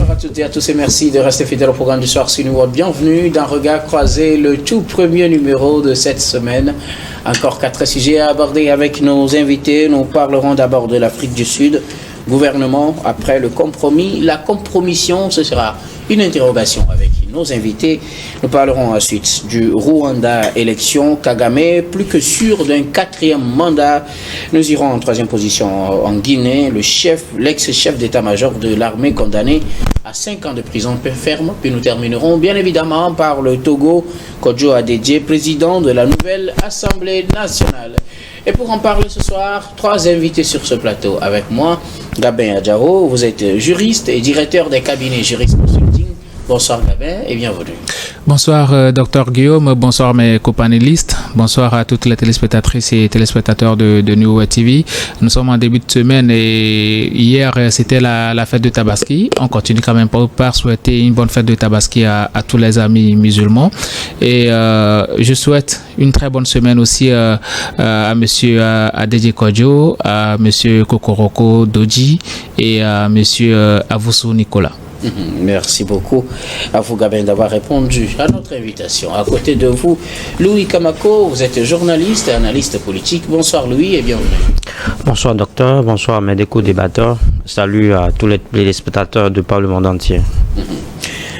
Bonsoir à toutes et à tous et merci de rester fidèles au programme du soir sur New World. Bienvenue dans Regard Croisé, le tout premier numéro de cette semaine. Encore 4 sujets à aborder avec nos invités. Nous parlerons d'abord de l'Afrique du Sud. Gouvernement après le compromis. La compromission, ce sera une interrogation avec nos invités. Nous parlerons ensuite du Rwanda élection. Kagame, plus que sûr d'un 4e mandat. Nous irons en 3e position en Guinée. L'ex-chef d'état-major de l'armée condamné à 5 ans de prison ferme. Puis nous terminerons bien évidemment par le Togo, Kodjo Adedje, président de la nouvelle Assemblée nationale. Et pour en parler ce soir, 3 invités sur ce plateau avec moi. Gabin Adjaro, vous êtes juriste et directeur des cabinets Jurist Consulting. Bonsoir Gabin et bienvenue. Bonsoir Dr Guillaume, bonsoir mes copanélistes, bonsoir à toutes les téléspectatrices et téléspectateurs de New World TV. Nous sommes en début de semaine et hier c'était la fête de Tabaski. On continue quand même par souhaiter une bonne fête de Tabaski à tous les amis musulmans. Et je souhaite une très bonne semaine aussi à monsieur Adedje Kodjo, à monsieur Kokoroko Doji et à monsieur Avoussou Nicolas. Merci beaucoup à vous Gabin d'avoir répondu à notre invitation. À côté de vous, Louis Kamako, vous êtes journaliste et analyste politique. Bonsoir Louis et bienvenue. Bonsoir docteur, bonsoir mes co-débatteurs. Salut à tous les téléspectateurs de par le monde entier.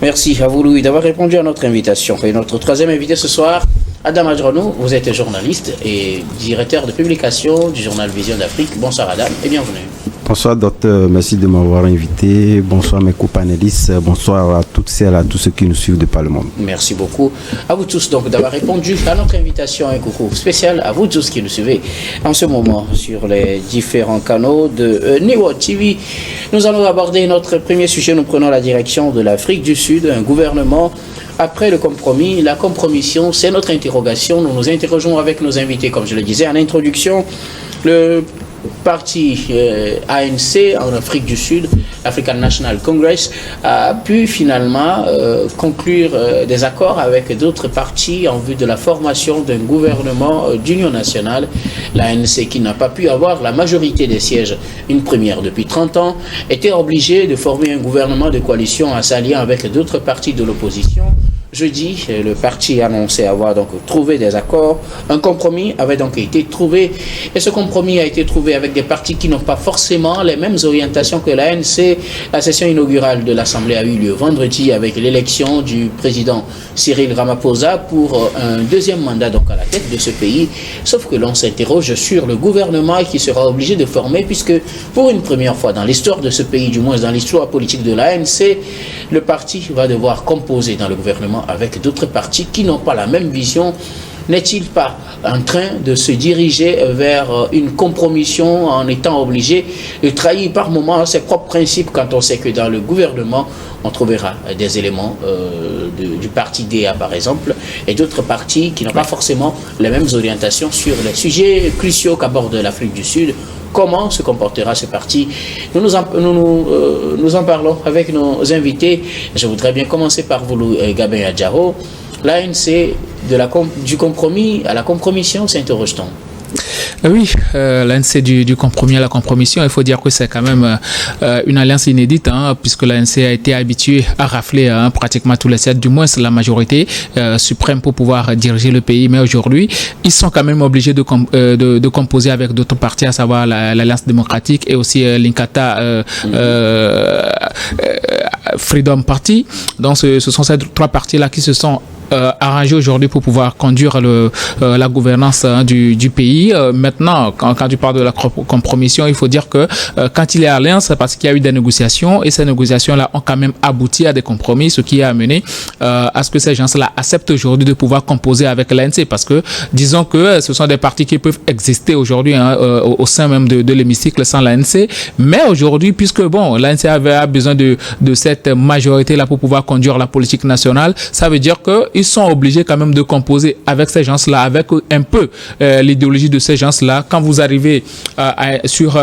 Merci à vous Louis d'avoir répondu à notre invitation. Et notre 3e invité ce soir, Adam Adjano, vous êtes journaliste et directeur de publication du journal Vision d'Afrique. Bonsoir Adam et bienvenue. Bonsoir docteur, merci de m'avoir invité. Bonsoir mes co-panélistes, bonsoir à toutes celles et à tous ceux qui nous suivent de par le monde. Merci beaucoup à vous tous donc d'avoir répondu à notre invitation. Un coucou spécial à vous tous qui nous suivez en ce moment sur les différents canaux de New World TV. Nous allons aborder notre premier sujet. Nous prenons la direction de l'Afrique du Sud, un gouvernement après le compromis. La compromission, c'est notre interrogation. Nous nous interrogeons avec nos invités, comme je le disais en introduction. Le parti ANC en Afrique du Sud, African National Congress, a pu finalement conclure des accords avec d'autres partis en vue de la formation d'un gouvernement d'union nationale. L'ANC, qui n'a pas pu avoir la majorité des sièges, une première depuis 30 ans, était obligée de former un gouvernement de coalition en s'alliant avec d'autres partis de l'opposition. Jeudi, le parti annonçait avoir donc trouvé des accords. Un compromis avait donc été trouvé. Et ce compromis a été trouvé avec des partis qui n'ont pas forcément les mêmes orientations que l'ANC. La session inaugurale de l'Assemblée a eu lieu vendredi avec l'élection du président Cyril Ramaphosa pour un 2e mandat donc à la tête de ce pays. Sauf que l'on s'interroge sur le gouvernement qui sera obligé de former, puisque pour une première fois dans l'histoire de ce pays, du moins dans l'histoire politique de l'ANC, le parti va devoir composer dans le gouvernement avec d'autres partis qui n'ont pas la même vision. N'est-il pas en train de se diriger vers une compromission en étant obligé de trahir par moments ses propres principes, quand on sait que dans le gouvernement, on trouvera des éléments du parti DA par exemple, et d'autres partis qui n'ont pas forcément les mêmes orientations sur les sujets cruciaux qu'aborde l'Afrique du Sud. Comment se comportera ce parti? Nous en parlons avec nos invités. Je voudrais bien commencer par vous, Gabin Adjaro. L'ANC, du compromis à la compromission, s'interroge-t-on? Oui, l'ANC du compromis à la compromission, il faut dire que c'est quand même une alliance inédite, puisque l'ANC a été habituée à rafler pratiquement tous les 7, du moins la majorité suprême pour pouvoir diriger le pays. Mais aujourd'hui, ils sont quand même obligés de composer avec d'autres partis, à savoir l'Alliance démocratique et aussi l'Inkatha Freedom Party. Donc ce sont ces 3 partis-là qui se sont arrangé aujourd'hui pour pouvoir conduire la gouvernance du pays. Maintenant, quand tu parles de la compromission, il faut dire que quand il y a alliance, c'est parce qu'il y a eu des négociations et ces négociations-là ont quand même abouti à des compromis, ce qui a amené à ce que ces gens-là acceptent aujourd'hui de pouvoir composer avec l'ANC, parce que disons que ce sont des partis qui peuvent exister aujourd'hui au sein même de l'hémicycle sans l'ANC, mais aujourd'hui, puisque l'ANC a besoin de cette majorité-là pour pouvoir conduire la politique nationale, ça veut dire que ils sont obligés quand même de composer avec ces gens-là, avec un peu l'idéologie de ces gens-là. Quand vous arrivez sur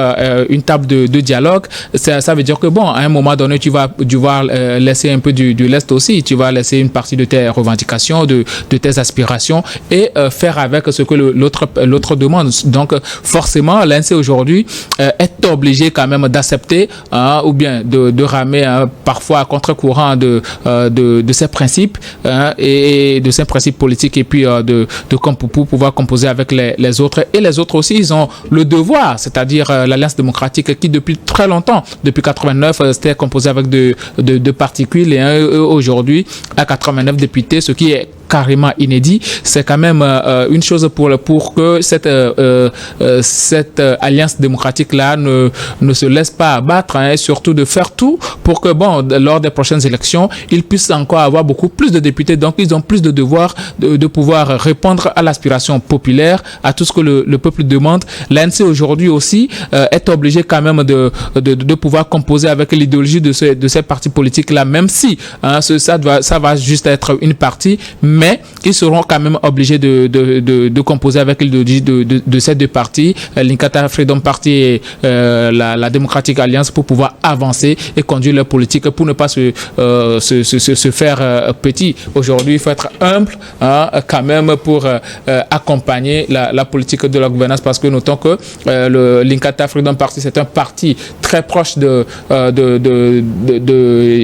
une table de dialogue, ça veut dire que bon, à un moment donné, tu vas devoir laisser un peu du lest aussi. Tu vas laisser une partie de tes revendications, de tes aspirations et faire avec ce que l'autre demande. Donc, forcément, l'ANC aujourd'hui est obligé quand même d'accepter ou bien de ramer parfois à contre-courant de ses principes et de ses principes politiques et puis pour pouvoir composer avec les autres. Et les autres aussi, ils ont le devoir, c'est-à-dire l'Alliance démocratique qui depuis très longtemps, depuis 89, c'était composé avec de particules et aujourd'hui à 89 députés, ce qui est carrément inédit. C'est quand même une chose pour que cette alliance démocratique là ne se laisse pas abattre et surtout de faire tout pour que lors des prochaines élections ils puissent encore avoir beaucoup plus de députés. Donc ils ont plus de devoirs de pouvoir répondre à l'aspiration populaire, à tout ce que le peuple demande. L'ANC aujourd'hui aussi est obligé quand même de pouvoir composer avec l'idéologie de ces partis politiques là, même si ça va juste être une partie, mais ils seront quand même obligés de composer avec l'idéologie de ces deux partis, l'Inkatha Freedom Party et la Democratic Alliance, pour pouvoir avancer et conduire leur politique, pour ne pas se faire petit. Aujourd'hui, il faut être humble quand même pour accompagner la politique de la gouvernance, parce que notons que l'Inkatha Freedom Party, c'est un parti très proche de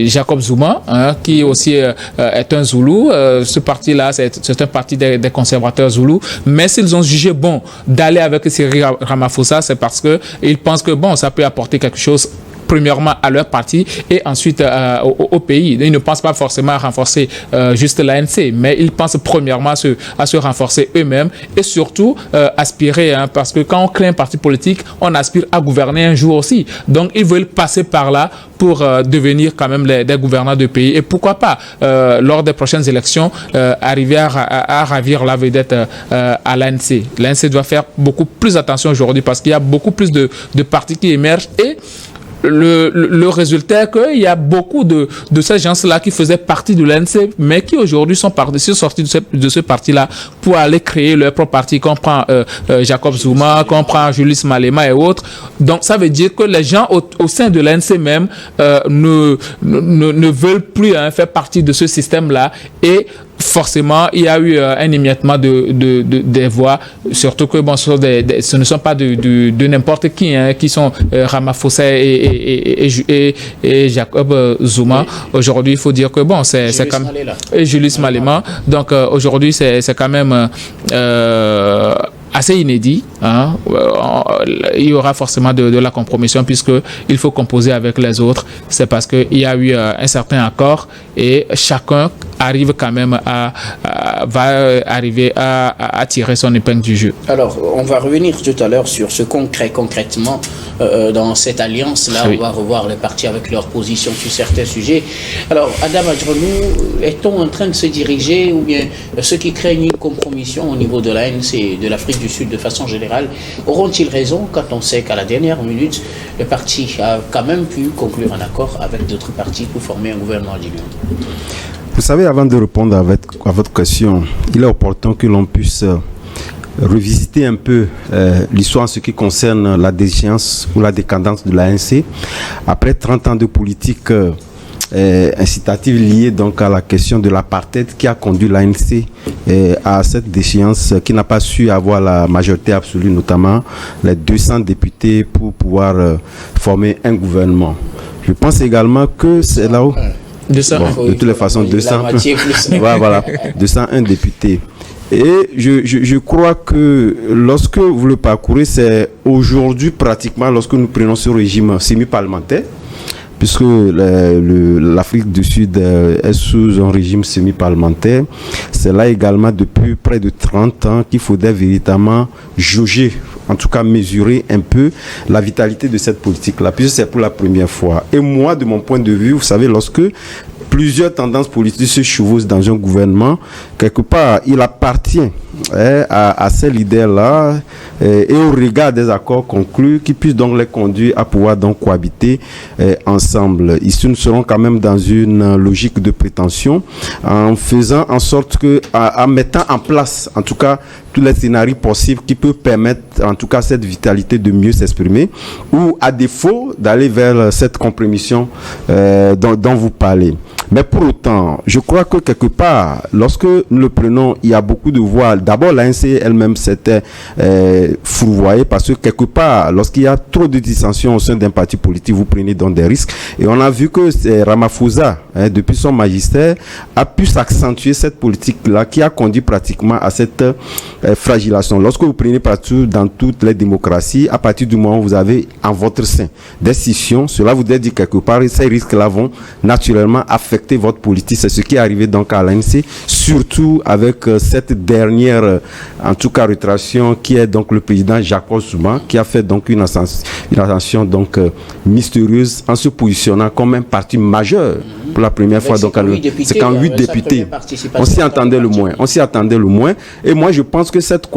Jacob Zuma, qui aussi est un Zoulou. Ce parti-là, c'est un parti des conservateurs Zoulous, mais s'ils ont jugé bon d'aller avec Cyril Ramaphosa, c'est parce qu'ils pensent que ça peut apporter quelque chose, premièrement à leur parti et ensuite au pays. Ils ne pensent pas forcément à renforcer juste l'ANC, mais ils pensent premièrement à se renforcer eux-mêmes et surtout aspirer, parce que quand on crée un parti politique, on aspire à gouverner un jour aussi. Donc ils veulent passer par là pour devenir quand même des gouvernants de pays et pourquoi pas lors des prochaines élections arriver à ravir la vedette à l'ANC. L'ANC doit faire beaucoup plus attention aujourd'hui parce qu'il y a beaucoup plus de partis qui émergent et le résultat est qu'il y a beaucoup de ces gens-là qui faisaient partie de l'ANC, mais qui aujourd'hui sont sortis de ce parti-là pour aller créer leur propre parti, qu'on prend Jacob Zuma, qu'on prend Julius Malema et autres. Donc ça veut dire que les gens au sein de l'ANC même ne veulent plus faire partie de ce système-là et forcément, il y a eu un émiettement des voix, surtout que ce ne sont pas de n'importe qui sont Ramaphosa et Jacob Zuma. Oui. Aujourd'hui, il faut dire que c'est quand même... Et Julius Malema. Donc aujourd'hui, c'est quand même... assez inédit, il y aura forcément de la compromission puisqu'il faut composer avec les autres. C'est parce qu'il y a eu un certain accord et chacun arrive quand même va arriver à tirer son épingle du jeu. Alors, on va revenir tout à l'heure sur ce concrètement dans cette alliance-là. Oui. On va revoir les partis avec leur position sur certains sujets. Alors, Adam Adjronou, est-on en train de se diriger ou bien ceux qui craignent une compromission au niveau de l'ANC et de l'Afrique du Sud de façon générale, auront-ils raison quand on sait qu'à la dernière minute, le parti a quand même pu conclure un accord avec d'autres partis pour former un gouvernement d'union? Vous savez, avant de répondre à votre question, il est opportun que l'on puisse revisiter un peu l'histoire en ce qui concerne la déchéance ou la décadence de l'ANC. Après 30 ans de politique incitative liée donc à la question de l'apartheid qui a conduit l'ANC à cette déchéance, qui n'a pas su avoir la majorité absolue, notamment les 200 députés pour pouvoir former un gouvernement. Je pense également que c'est là où... 200, bon, de toutes les façons, 200, voilà, 201 députés. Et je crois que lorsque vous le parcourez, c'est aujourd'hui pratiquement, lorsque nous prenons ce régime semi-parlementaire, puisque l'Afrique du Sud est sous un régime semi-parlementaire, c'est là également depuis près de 30 ans qu'il faudrait véritablement jauger, en tout cas mesurer un peu la vitalité de cette politique-là, puisque c'est pour la première fois. Et moi, de mon point de vue, vous savez, lorsque plusieurs tendances politiques se chevauchent dans un gouvernement, quelque part, il appartient à ces leaders-là et au regard des accords conclus qui puissent donc les conduire à pouvoir donc cohabiter ensemble. Ici, nous serons quand même dans une logique de prétention en faisant en sorte que, en mettant en place, en tout cas, tous les scénarios possibles qui peuvent permettre, en tout cas, cette vitalité de mieux s'exprimer, ou à défaut d'aller vers cette compromission dont vous parlez. Mais pour autant, je crois que quelque part, lorsque nous le prenons, il y a beaucoup de voix. D'abord, l'ANC elle-même s'était fourvoyée parce que quelque part, lorsqu'il y a trop de dissensions au sein d'un parti politique, vous prenez donc des risques. Et on a vu que Ramaphosa, depuis son magistère, a pu s'accentuer cette politique-là qui a conduit pratiquement à cette fragilation. Lorsque vous prenez partout dans toutes les démocraties, à partir du moment où vous avez en votre sein des scissions, cela vous dit quelque part, ces risques-là vont naturellement affecter votre politique. C'est ce qui est arrivé donc à l'ANC, surtout avec cette dernière, en tout cas, rétraction qui est donc le président Jacob Zuma, qui a fait donc une ascension donc mystérieuse en se positionnant comme un parti majeur pour la première fois. Donc, c'est qu'en 8 députés, on s'y attendait le moins. On s'y attendait le moins. Et moi, je pense que cette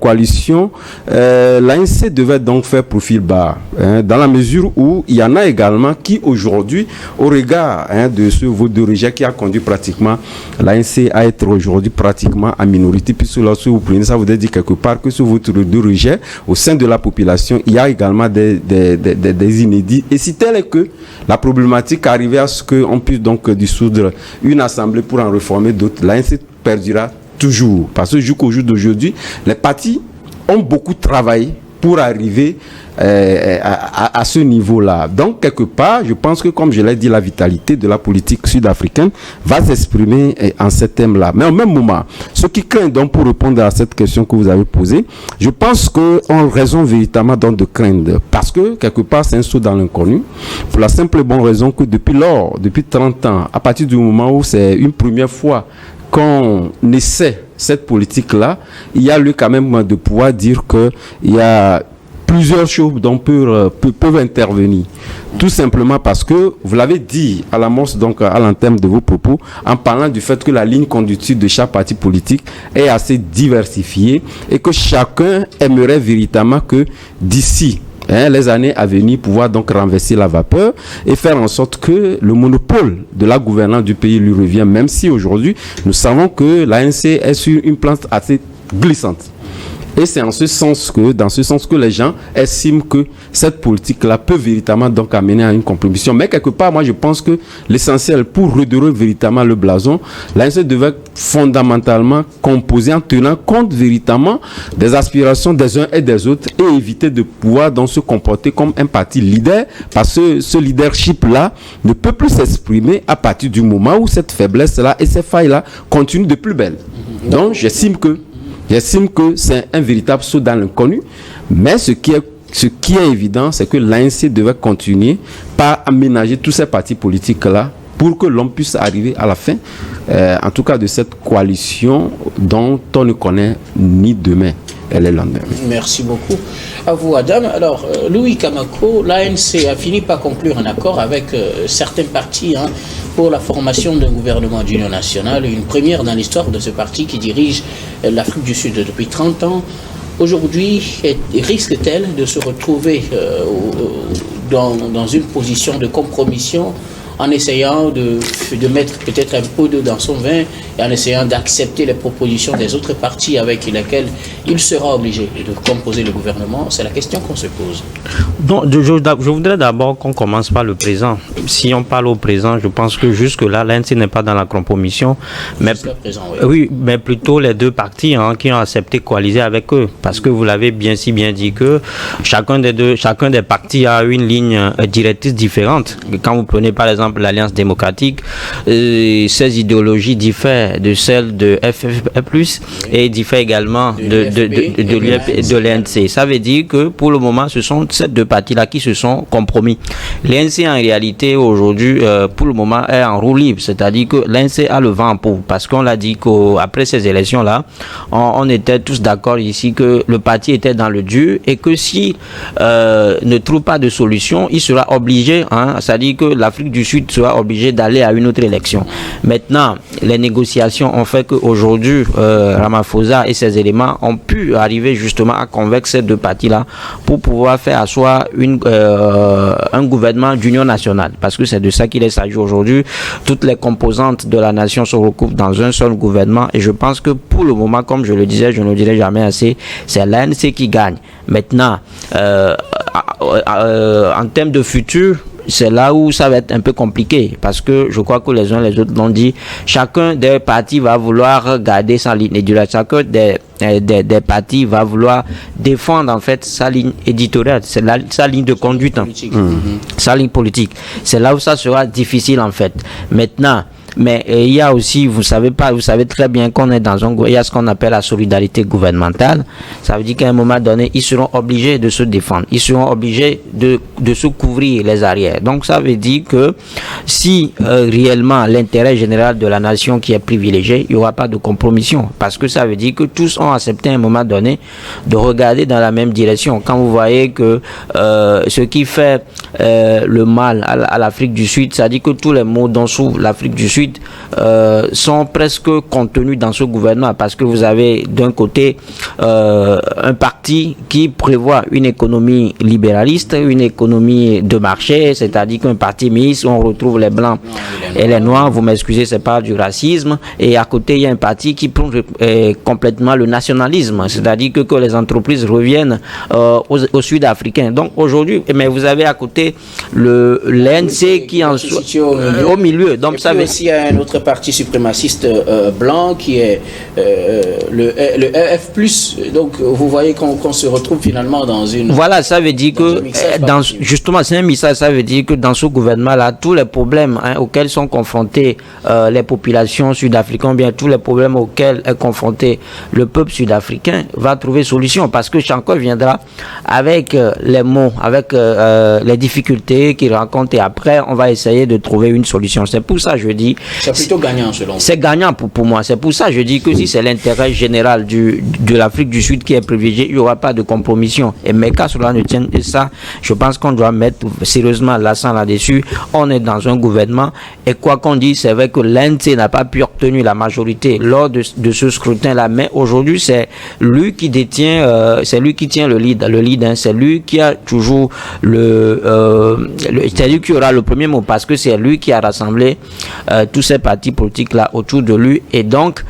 coalition, l'ANC devait donc faire profil bas, dans la mesure où il y en a également qui aujourd'hui, au regard de ce vote de rejet qui a conduit pratiquement l'ANC à être aujourd'hui pratiquement en minorité, puisque lorsque vous prenez ça, vous devez dire quelque part que ce vote de rejet au sein de la population, il y a également des inédits. Et si tel est que la problématique arrivait à ce qu'on puisse donc dissoudre une assemblée pour en réformer d'autres, l'ANC perdura toujours. Parce que jusqu'au jour d'aujourd'hui, les partis ont beaucoup travaillé pour arriver à ce niveau-là. Donc, quelque part, je pense que, comme je l'ai dit, la vitalité de la politique sud-africaine va s'exprimer en ces thèmes-là. Mais au même moment, ce qui craint donc, pour répondre à cette question que vous avez posée, je pense qu'on a raison véritablement donc de craindre. Parce que, quelque part, c'est un saut dans l'inconnu. Pour la simple et bonne raison que depuis 30 ans, à partir du moment où c'est une première fois qu'on essaie cette politique-là, il y a lieu quand même de pouvoir dire qu'il y a plusieurs choses dont peuvent intervenir. Tout simplement parce que, vous l'avez dit à l'amorce, donc à l'entame de vos propos, en parlant du fait que la ligne conductive de chaque parti politique est assez diversifiée et que chacun aimerait véritablement que d'ici les années à venir, pouvoir donc renverser la vapeur et faire en sorte que le monopole de la gouvernance du pays lui revient, même si aujourd'hui, nous savons que l'ANC est sur une plante assez glissante. Et c'est dans ce sens que les gens estiment que cette politique-là peut véritablement donc amener à une compromission. Mais quelque part, moi, je pense que l'essentiel pour redorer véritablement le blason, l'ANC devait fondamentalement composer en tenant compte véritablement des aspirations des uns et des autres et éviter de pouvoir donc se comporter comme un parti leader, parce que ce leadership-là ne peut plus s'exprimer à partir du moment où cette faiblesse-là et ces failles-là continuent de plus belle. Donc, j'estime que c'est un véritable saut dans l'inconnu, mais ce qui est évident, c'est que l'ANC devait continuer par aménager tous ces partis politiques-là pour que l'on puisse arriver à la fin, en tout cas de cette coalition dont on ne connaît ni demain. Elle est lendemain. Merci beaucoup à vous, Adam. Alors, Louis Kamako, l'ANC a fini par conclure un accord avec certains partis pour la formation d'un gouvernement d'union nationale, une première dans l'histoire de ce parti qui dirige l'Afrique du Sud depuis 30 ans. Aujourd'hui, risque-t-elle de se retrouver dans une position de compromission en essayant de mettre peut-être un peu d'eau dans son vin et en essayant d'accepter les propositions des autres partis avec lesquels il sera obligé de composer le gouvernement? C'est la question qu'on se pose. Donc, je voudrais d'abord qu'on commence par le présent. Si on parle au présent, je pense que jusque-là, l'ANC n'est pas dans la compromission. Mais, oui, mais plutôt les deux partis qui ont accepté de coaliser avec eux. Parce que vous l'avez bien dit que chacun des partis a une ligne directrice différente. Quand vous prenez par exemple l'Alliance démocratique, ses idéologies diffèrent de celles de FFP+, et diffèrent également de l'ANC. Ça veut dire que pour le moment, ce sont ces deux partis-là qui se sont compromis. L'ANC en réalité aujourd'hui, pour le moment, est en roue libre, c'est-à-dire que l'ANC a le vent en poupe, parce qu'on l'a dit qu'après ces élections-là, on était tous d'accord ici que le parti était dans le dur et que si ne trouve pas de solution, il sera obligé, c'est-à-dire que l'Afrique du Sud Sud sera obligé d'aller à une autre élection. Maintenant, les négociations ont fait qu'aujourd'hui, Ramaphosa et ses éléments ont pu arriver justement à convaincre ces deux partis-là pour pouvoir faire asseoir un gouvernement d'union nationale. Parce que c'est de ça qu'il est s'agit aujourd'hui. Toutes les composantes de la nation se recoupent dans un seul gouvernement et je pense que pour le moment, comme je le disais, je ne le dirai jamais assez, c'est l'ANC qui gagne. Maintenant, en termes de futur, c'est là où ça va être un peu compliqué parce que je crois que les uns les autres l'ont dit, chacun des partis va vouloir garder sa ligne éditoriale, chacun des partis va vouloir défendre en fait sa ligne éditoriale, c'est sa ligne de conduite, sa ligne politique. C'est là où ça sera difficile en fait. Maintenant, mais il y a aussi, vous savez très bien qu'on est il y a ce qu'on appelle la solidarité gouvernementale. Ça veut dire qu'à un moment donné, ils seront obligés de se défendre. Ils seront obligés de se couvrir les arrières. Donc ça veut dire que si réellement l'intérêt général de la nation qui est privilégié, il n'y aura pas de compromission. Parce que ça veut dire que tous ont accepté à un moment donné de regarder dans la même direction. Quand vous voyez que ce qui fait le mal à l'Afrique du Sud, ça dit que tous les maux dont souffre l'Afrique du Sud sont presque contenus dans ce gouvernement parce que vous avez d'un côté un parti qui prévoit une économie libéraliste, une économie de marché, c'est-à-dire qu'un parti mixte où on retrouve les blancs et les noirs, vous m'excusez, c'est pas du racisme, et à côté il y a un parti qui plonge complètement le nationalisme, c'est-à-dire que les entreprises reviennent aux Sud-Africains. Donc aujourd'hui, mais vous avez à côté l'ANC qui en au milieu. Donc ça veut aussi un autre parti suprémaciste blanc qui est le EF+. Donc vous voyez qu'on se retrouve finalement dans une... Voilà, ça veut dire que justement c'est un message, ça veut dire que dans ce gouvernement-là, tous les problèmes auxquels sont confrontés les populations sud-africaines, bien tous les problèmes auxquels est confronté le peuple sud-africain va trouver solution parce que chacun viendra avec les mots, avec les difficultés qu'il rencontre et après on va essayer de trouver une solution. C'est pour ça que je dis... C'est plutôt gagnant selon vous. C'est gagnant pour moi. C'est pour ça que je dis que si c'est l'intérêt général de l'Afrique du Sud qui est privilégié, il n'y aura pas de compromission. Mais qu'à cela ne tienne, et ça, je pense qu'on doit mettre sérieusement l'accent là-dessus. On est dans un gouvernement et quoi qu'on dise, c'est vrai que l'ANC n'a pas pu obtenir la majorité lors de ce scrutin-là. Mais aujourd'hui, c'est lui qui détient, c'est lui qui tient le lead, c'est lui qui a toujours c'est lui qui aura le premier mot parce que c'est lui qui a rassemblé tous ces partis politiques là autour de lui et donc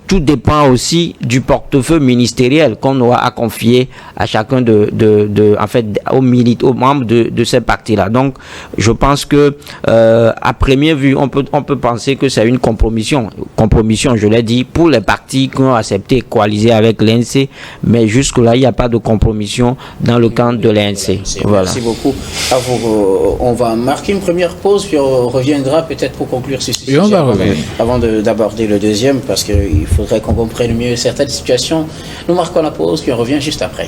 tout dépend aussi du portefeuille ministériel qu'on aura à confier à chacun en fait aux membres de ces partis-là. Donc, je pense que à première vue, on peut penser que c'est une compromission. Compromission, je l'ai dit, pour les partis qui ont accepté coaliser avec l'ANC, mais jusque-là, il n'y a pas de compromission dans le camp de l'ANC. Voilà. Merci beaucoup. Alors, on va marquer une première pause, puis on reviendra peut-être pour conclure ce sujet avant d'aborder le deuxième, parce qu'il faudrait qu'on comprenne mieux certaines situations. Nous marquons la pause, puis on revient juste après.